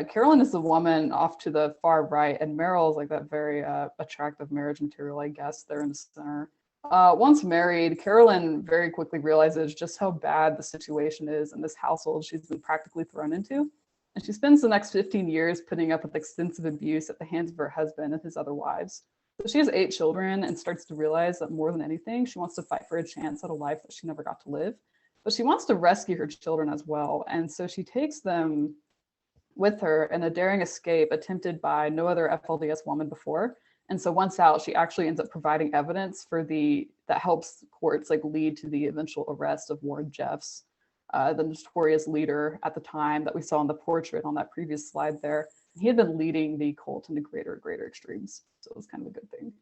Carolyn is the woman off to the far right, and Merrill is like that very attractive marriage material, I guess, there in the center. Once married, Carolyn very quickly realizes just how bad the situation is in this household she's been practically thrown into. And she spends the next 15 years putting up with extensive abuse at the hands of her husband and his other wives. So she has 8 children and starts to realize that more than anything, she wants to fight for a chance at a life that she never got to live. But she wants to rescue her children as well. And so she takes them with her in a daring escape attempted by no other FLDS woman before. And so once out, she actually ends up providing evidence for that helps courts like lead to the eventual arrest of Warren Jeffs, the notorious leader at the time that we saw in the portrait on that previous slide there. He had been leading the cult into greater and greater extremes. So it was kind of a good thing.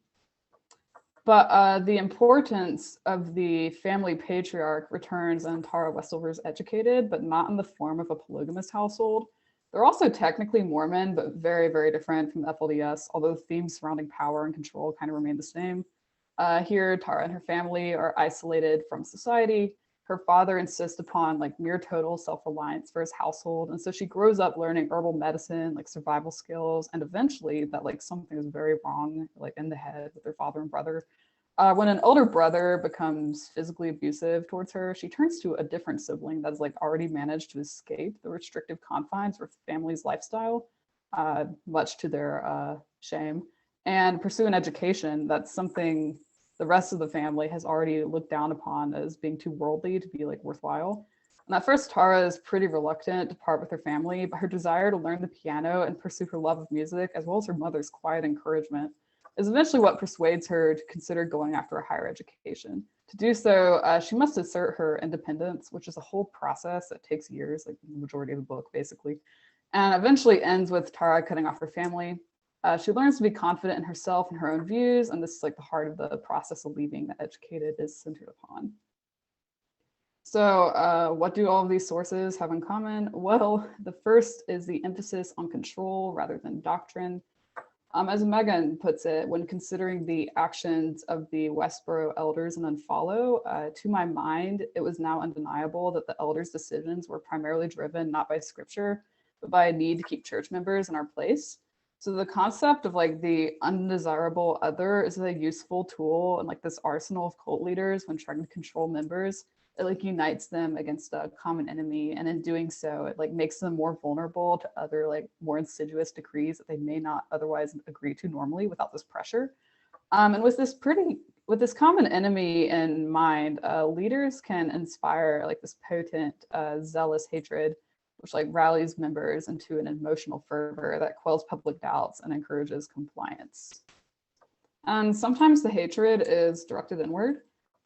But the importance of the family patriarch returns when Tara Westover is educated, but not in the form of a polygamous household. They're also technically Mormon, but very, very different from the FLDS, although the themes surrounding power and control kind of remain the same. Here, Tara and her family are isolated from society. Her father insists upon like mere total self-reliance for his household. And so she grows up learning herbal medicine, like survival skills, and eventually that like something is very wrong, like in the head with her father and brother. When an older brother becomes physically abusive towards her, she turns to a different sibling that's like already managed to escape the restrictive confines of her family's lifestyle, much to their shame, and pursue an education that's something the rest of the family has already looked down upon as being too worldly to be like worthwhile. And at first, Tara is pretty reluctant to part with her family, but her desire to learn the piano and pursue her love of music, as well as her mother's quiet encouragement, is eventually what persuades her to consider going after a higher education. To do so, she must assert her independence, which is a whole process that takes years, like the majority of the book, basically, and eventually ends with Tara cutting off her family. She learns to be confident in herself and her own views, and this is like the heart of the process of leaving that educated is centered upon. So what do all of these sources have in common? Well, the first is the emphasis on control rather than doctrine. As Megan puts it, when considering the actions of the Westboro elders and Unfollow, to my mind, it was now undeniable that the elders' decisions were primarily driven not by scripture, but by a need to keep church members in our place. So the concept of like the undesirable other is a useful tool and like this arsenal of cult leaders when trying to control members. It like unites them against a common enemy, and in doing so, it like makes them more vulnerable to other like more insidious decrees that they may not otherwise agree to normally without this pressure. And with this common enemy in mind, leaders can inspire like this potent, zealous hatred, which like rallies members into an emotional fervor that quells public doubts and encourages compliance. And sometimes the hatred is directed inward.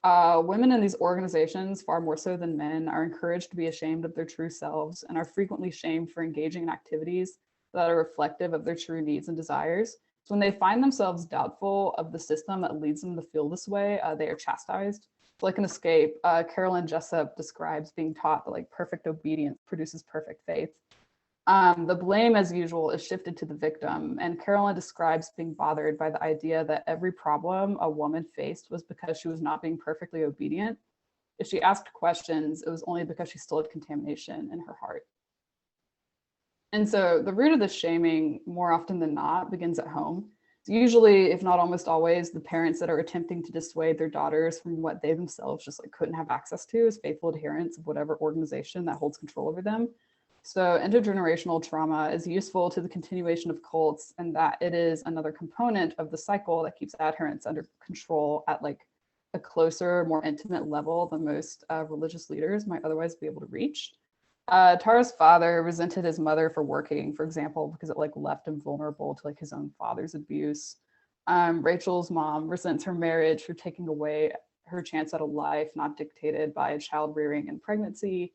Women in these organizations, far more so than men, are encouraged to be ashamed of their true selves and are frequently shamed for engaging in activities that are reflective of their true needs and desires. So when they find themselves doubtful of the system that leads them to feel this way, they are chastised. So like an escape, Carolyn Jessop describes being taught that like perfect obedience produces perfect faith. The blame, as usual, is shifted to the victim, and Carolyn describes being bothered by the idea that every problem a woman faced was because she was not being perfectly obedient. If she asked questions, it was only because she still had contamination in her heart. And so the root of this shaming, more often than not, begins at home. So usually, if not almost always, the parents that are attempting to dissuade their daughters from what they themselves just like couldn't have access to as faithful adherents of whatever organization that holds control over them. So intergenerational trauma is useful to the continuation of cults, and that it is another component of the cycle that keeps adherents under control at like a closer, more intimate level than most religious leaders might otherwise be able to reach. Tara's father resented his mother for working, for example, because it like left him vulnerable to like his own father's abuse. Rachel's mom resents her marriage for taking away her chance at a life not dictated by child rearing and pregnancy.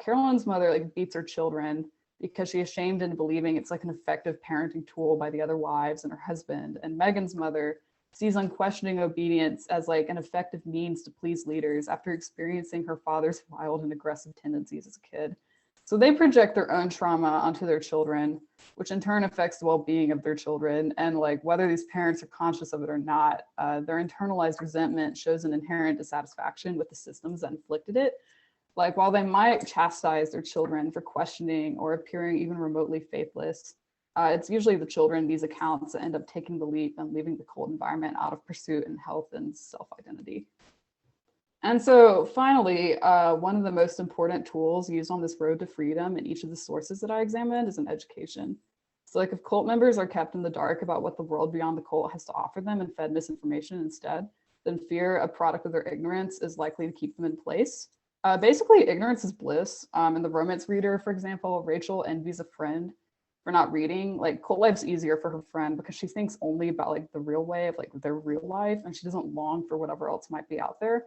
Carolyn's mother like beats her children because she is shamed into believing it's like an effective parenting tool by the other wives and her husband. And Megan's mother sees unquestioning obedience as like an effective means to please leaders after experiencing her father's wild and aggressive tendencies as a kid. So they project their own trauma onto their children, which in turn affects the well-being of their children. And like whether these parents are conscious of it or not, their internalized resentment shows an inherent dissatisfaction with the systems that inflicted it. Like while they might chastise their children for questioning or appearing even remotely faithless, it's usually the children in these accounts that end up taking the leap and leaving the cult environment out of pursuit and health and self-identity. And so finally, one of the most important tools used on this road to freedom in each of the sources that I examined is an education. So like if cult members are kept in the dark about what the world beyond the cult has to offer them and fed misinformation instead, then fear, a product of their ignorance, is likely to keep them in place. Basically, ignorance is bliss. In the romance reader, for example, Rachel envies a friend for not reading. Like cult life's easier for her friend because she thinks only about like the real way of like their real life, and she doesn't long for whatever else might be out there.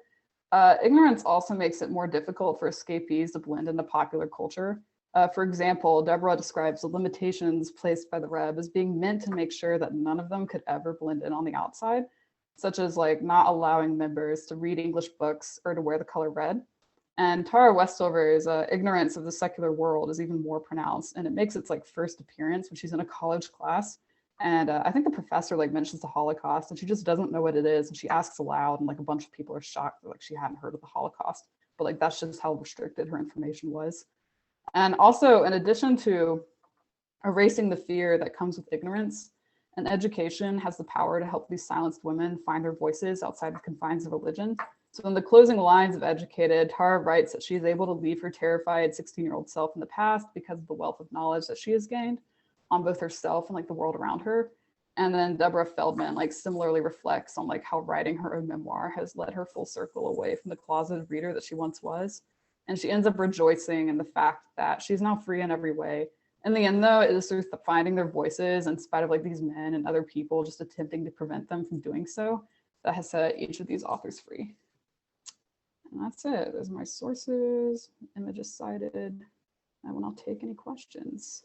Ignorance also makes it more difficult for escapees to blend into popular culture. For example, Deborah describes the limitations placed by the Reb as being meant to make sure that none of them could ever blend in on the outside, such as like not allowing members to read English books or to wear the color red. And Tara Westover's ignorance of the secular world is even more pronounced, and it makes its like first appearance when she's in a college class. And I think the professor like mentions the Holocaust, and she just doesn't know what it is, and she asks aloud, and like a bunch of people are shocked that like she hadn't heard of the Holocaust, but like that's just how restricted her information was. And also, in addition to erasing the fear that comes with ignorance, an education has the power to help these silenced women find their voices outside the confines of religion. So in the closing lines of Educated, Tara writes that she is able to leave her terrified 16-year-old self in the past because of the wealth of knowledge that she has gained on both herself and like the world around her. And then Deborah Feldman like similarly reflects on like how writing her own memoir has led her full circle away from the closeted reader that she once was. And she ends up rejoicing in the fact that she's now free in every way. In the end, though, it is through finding their voices in spite of like these men and other people just attempting to prevent them from doing so that has set each of these authors free. And that's it. Those are my sources, images cited. I will not take any questions.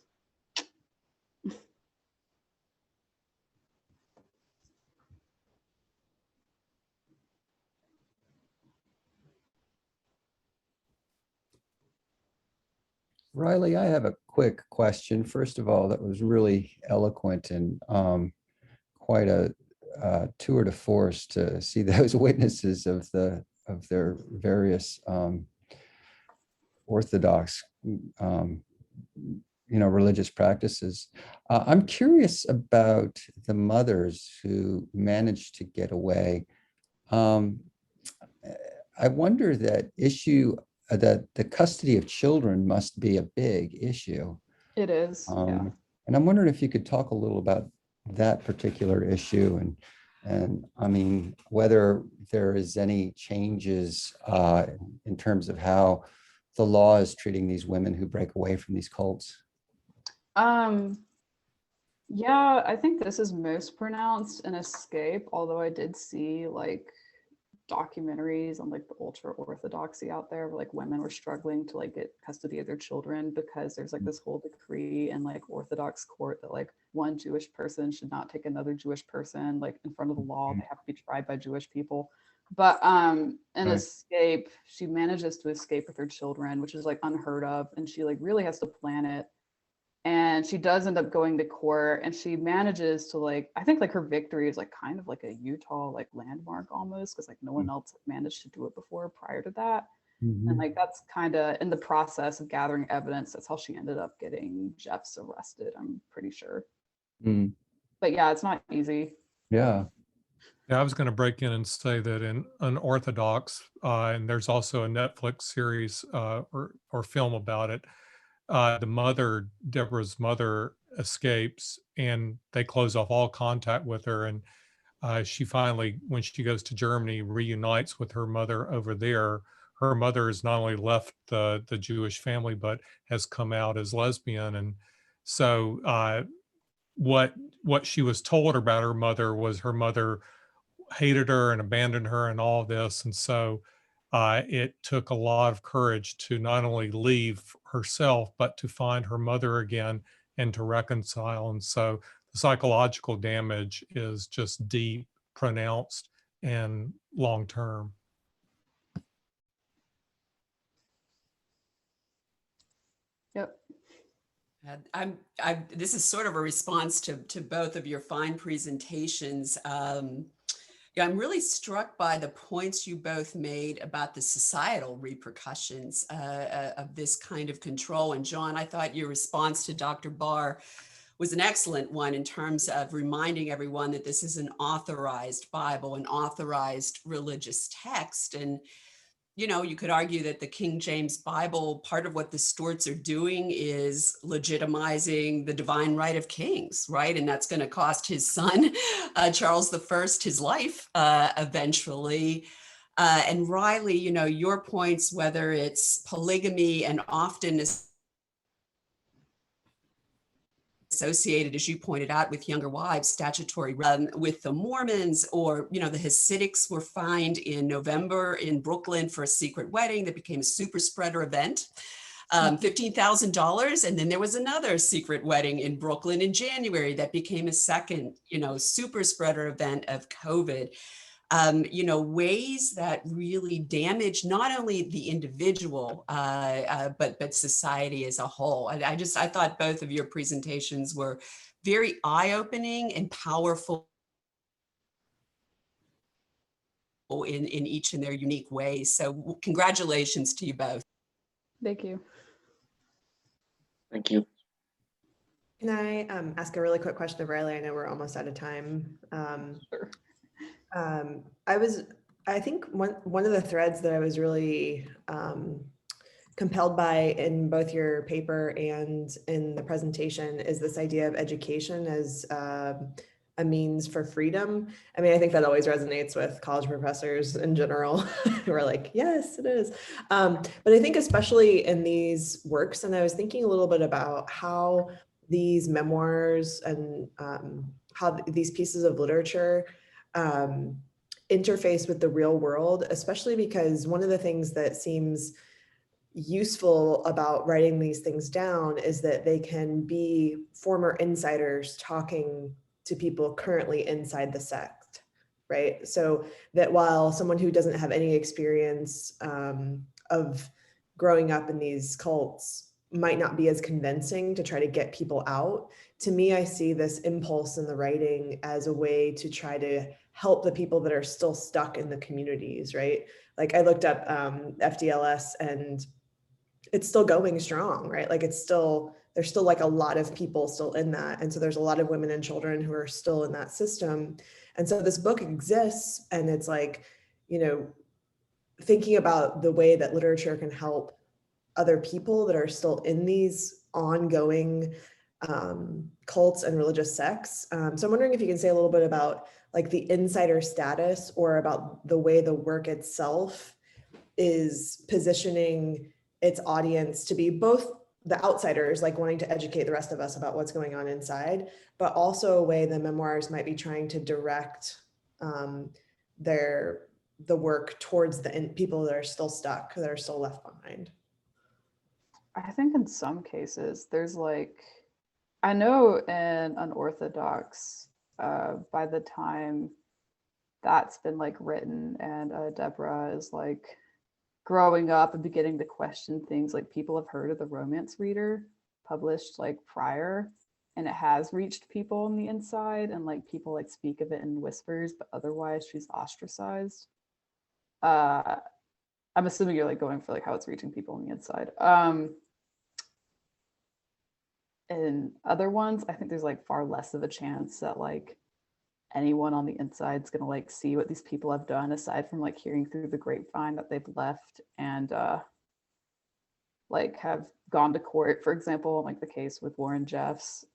Riley, I have a quick question. First of all, that was really eloquent and quite a tour de force to see those witnesses of their various Orthodox religious practices. I'm curious about the mothers who managed to get away. I wonder that the custody of children must be a big issue. It is, yeah. And I'm wondering if you could talk a little about that particular issue and I mean, whether there is any changes in terms of how the law is treating these women who break away from these cults. Yeah, I think this is most pronounced in Escape, although I did see like documentaries on like the ultra orthodoxy out there where like women were struggling to like get custody of their children because there's like this whole decree in like Orthodox court that like one Jewish person should not take another Jewish person like in front of the law. They have to be tried by Jewish people. But in Escape, she manages to escape with her children, which is like unheard of, and she like really has to plan it. And she does end up going to court, and she manages to like, I think like her victory is like kind of like a Utah like landmark almost, because like no one else managed to do it before prior to that. And like that's kind of in the process of gathering evidence, that's how she ended up getting Jeffs arrested, I'm pretty sure. But yeah, it's not easy. Yeah. Yeah, I was going to break in and say that in Unorthodox, and there's also a Netflix series or film about it. Deborah's mother escapes, and they close off all contact with her. And she finally, when she goes to Germany, reunites with her mother over there. Her mother has not only left the Jewish family, but has come out as lesbian. And so what she was told about her mother was her mother hated her and abandoned her and all this. And so it took a lot of courage to not only leave herself, but to find her mother again and to reconcile. And so the psychological damage is just deep, pronounced, and long-term. Yep. This is sort of a response to both of your fine presentations. I'm really struck by the points you both made about the societal repercussions of this kind of control. And John, I thought your response to Dr. Barr was an excellent one in terms of reminding everyone that this is an authorized Bible, an authorized religious text. And you could argue that the King James Bible, part of what the Stewarts are doing is legitimizing the divine right of kings, right? And that's going to cost his son, Charles I, his life eventually. And Riley, your points, whether it's polygamy and often associated, as you pointed out, with younger wives, statutory, with the Mormons, or, the Hasidics were fined in November in Brooklyn for a secret wedding that became a super spreader event, $15,000. And then there was another secret wedding in Brooklyn in January that became a second, super spreader event of COVID. Ways that really damage not only the individual, but society as a whole. I thought both of your presentations were very eye-opening and powerful in each in their unique ways. So congratulations to you both. Thank you. Thank you. Can I ask a really quick question of Riley? I know we're almost out of time. Sure. I think one of the threads that I was really compelled by in both your paper and in the presentation is this idea of education as a means for freedom. I mean, I think that always resonates with college professors in general who are like, yes, it is. But I think especially in these works, and I was thinking a little bit about how these memoirs and how these pieces of literature interface with the real world, especially because one of the things that seems useful about writing these things down is that they can be former insiders talking to people currently inside the sect, right? So that while someone who doesn't have any experience of growing up in these cults might not be as convincing to try to get people out, to me, I see this impulse in the writing as a way to try to help the people that are still stuck in the communities, right? Like I looked up FDLS and it's still going strong, right? Like it's still, there's still like a lot of people still in that. And so there's a lot of women and children who are still in that system. And so this book exists, and it's like, you know, thinking about the way that literature can help other people that are still in these ongoing cults and religious sects. So I'm wondering if you can say a little bit about like the insider status, or about the way the work itself is positioning its audience to be both the outsiders, like wanting to educate the rest of us about what's going on inside, but also a way the memoirs might be trying to direct the work towards the people that are still stuck, that are still left behind. I think in some cases there's like, I know in Unorthodox, by the time that's been like written, and Deborah is like growing up and beginning to question things, like people have heard of the Romance Reader published like prior, and it has reached people on the inside, and like people like speak of it in whispers, but otherwise she's ostracized. I'm assuming you're like going for like how it's reaching people on the inside. In other ones, I think there's like far less of a chance that like anyone on the inside is gonna like see what these people have done, aside from like hearing through the grapevine that they've left and like have gone to court, for example, like the case with Warren Jeffs.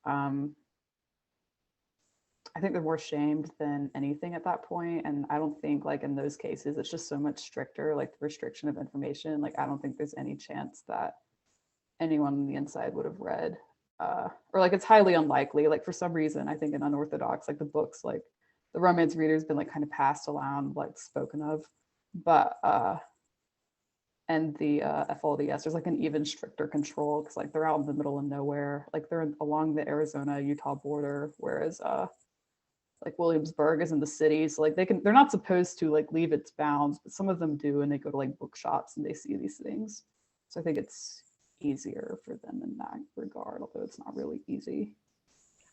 I think they're more shamed than anything at that point, and I don't think like in those cases it's just so much stricter, like the restriction of information. Like I don't think there's any chance that anyone on the inside would have read, or like it's highly unlikely. Like for some reason, I think in Unorthodox, like the books, like the Romance Reader has been like kind of passed around, like spoken of, but and the FLDS, there's like an even stricter control, because like they're out in the middle of nowhere, like they're along the Arizona-Utah border, whereas like Williamsburg is in the city, so like they're not supposed to like leave its bounds, but some of them do, and they go to like bookshops and they see these things. So I think it's easier for them in that regard, although it's not really easy.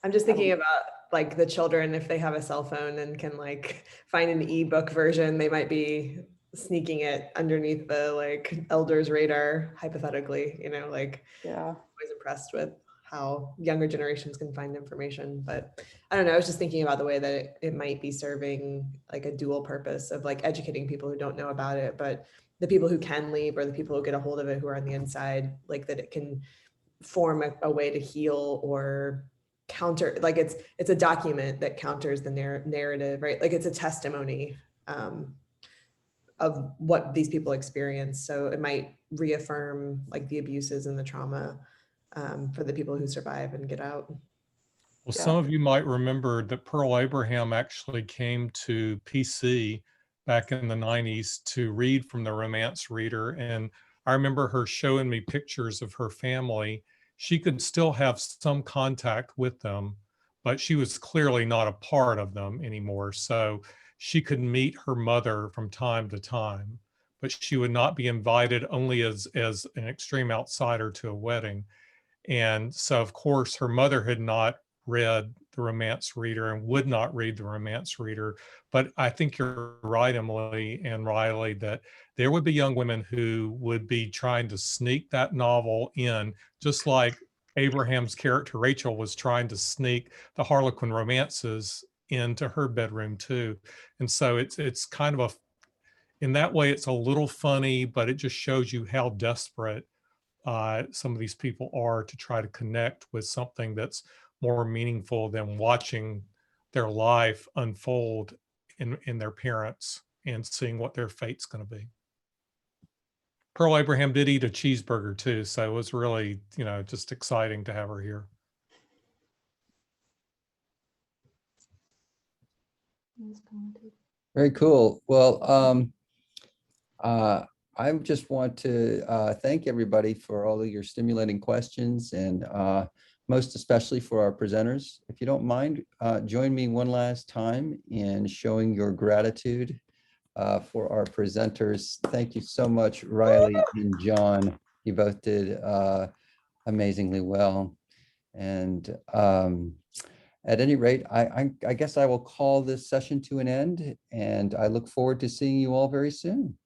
I'm just thinking about like the children, if they have a cell phone and can like find an ebook version, they might be sneaking it underneath the like elders' radar, hypothetically, you know, like, Yeah. I'm always impressed with how younger generations can find information. But I don't know, I was just thinking about the way that it might be serving like a dual purpose of like educating people who don't know about it, but the people who can leave, or the people who get a hold of it who are on the inside, like that it can form a way to heal or counter, like it's a document that counters the narrative, right? Like it's a testimony of what these people experience. So it might reaffirm like the abuses and the trauma for the people who survive and get out. Well, some of you might remember that Pearl Abraham actually came to PC back in the 90s to read from the Romance Reader. And I remember her showing me pictures of her family. She could still have some contact with them, but she was clearly not a part of them anymore. So she could meet her mother from time to time, but she would not be invited, only as an extreme outsider to a wedding. And so, of course, her mother had not read the Romance Reader and would not read the Romance Reader. But I think you're right, Emily and Riley, that there would be young women who would be trying to sneak that novel in, just like Abraham's character Rachel was trying to sneak the Harlequin romances into her bedroom too. And so it's kind of in that way, it's a little funny, but it just shows you how desperate some of these people are to try to connect with something that's more meaningful than watching their life unfold in their parents and seeing what their fate's going to be. Pearl Abraham did eat a cheeseburger too, so it was really, you know, just exciting to have her here. Very cool. Well, I just want to thank everybody for all of your stimulating questions, and most especially for our presenters. If you don't mind, join me one last time in showing your gratitude for our presenters. Thank you so much, Riley and John. You both did amazingly well. And at any rate, I guess I will call this session to an end, and I look forward to seeing you all very soon.